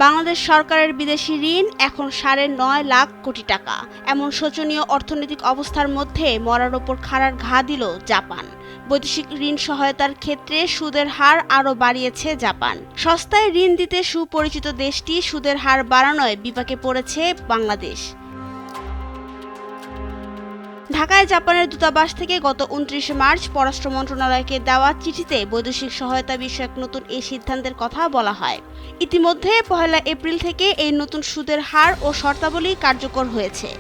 বাংলাদেশ সরকারের বিদেশি ঋণ এখন ৯.৫ লাখ কোটি টাকা। এমন শোচনীয় অর্থনৈতিক অবস্থার মধ্যে মরার ওপর খাড়ার ঘা দিল জাপান। বৈদেশিক ঋণ সহায়তার ক্ষেত্রে সুদের হার আরও বাড়িয়েছে জাপান। সস্তায় ঋণ দিতে সুপরিচিত দেশটি সুদের হার বাড়ানোয় বিপাকে পড়েছে বাংলাদেশ। ঢাকায় জাপানের দূতাবাস থেকে গত ২৯ মার্চ পররাষ্ট্র মন্ত্রণালয়কে দেওয়া চিঠিতে বৈদেশিক সহায়তা বিষয়ক নতুন এই সিদ্ধান্তের কথা বলা হয়। ইতিমধ্যে ১ এপ্রিল থেকে এই নতুন সুদের হার ও শর্তাবলী কার্যকর হয়েছে।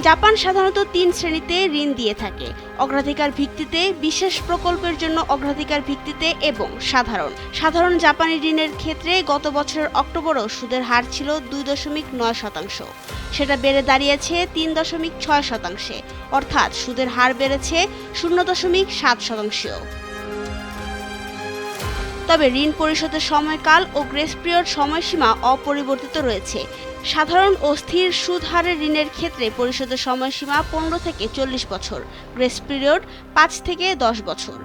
জাপান সাধারণত ৩ শ্রেণীতে ঋণ দিয়ে থাকে: অগ্রাধিকার ভিত্তিতে, বিশেষ প্রকল্পের জন্য অগ্রাধিকার ভিত্তিতে এবং সাধারণ জাপানি ঋণের ক্ষেত্রে গত বছরের অক্টোবরেও সুদের হার ছিল ২.৯%। সেটা বেড়ে দাঁড়িয়েছে ৩.৬%, অর্থাৎ সুদের হার বেড়েছে ০.৭%। তবে ঋণ পরিশোধের সময়কাল ও গ্রেস পিরিয়ড সময়সীমা অপরিবর্তিত রয়েছে। সাধারণ ও স্থির সুদ হারের ঋণের ক্ষেত্রে পরিশোধের সময়সীমা ১৫ থেকে ৪০ বছর, গ্রেস পিরিয়ড ৫ থেকে ১০ বছর।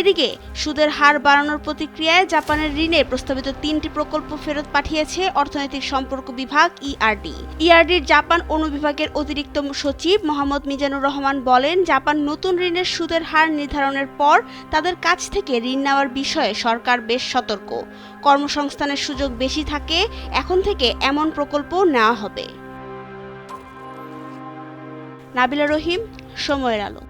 এদিকে সুদের হার বাড়ানোর প্রতিক্রিয়ায় জাপানের ঋণের প্রস্তাবিত ৩টি প্রকল্প ফেরত পাঠিয়েছে অর্থনৈতিক সম্পর্ক বিভাগ ইআরডি। ইআরডির জাপান অনুবিভাগের অতিরিক্ত সচিব মোহাম্মদ মিজানুর রহমান বলেন, জাপান নতুন ঋণের সুদের হার নির্ধারণের পর তাদের কাছ থেকে ঋণ নেওয়ার বিষয়ে সরকার বেশ সতর্ক। কর্মসংস্থানের সুযোগ বেশি থাকে, এখন থেকে এমন প্রকল্প নেওয়া হবে। নাবিলা রহিম, সময়ের আলো।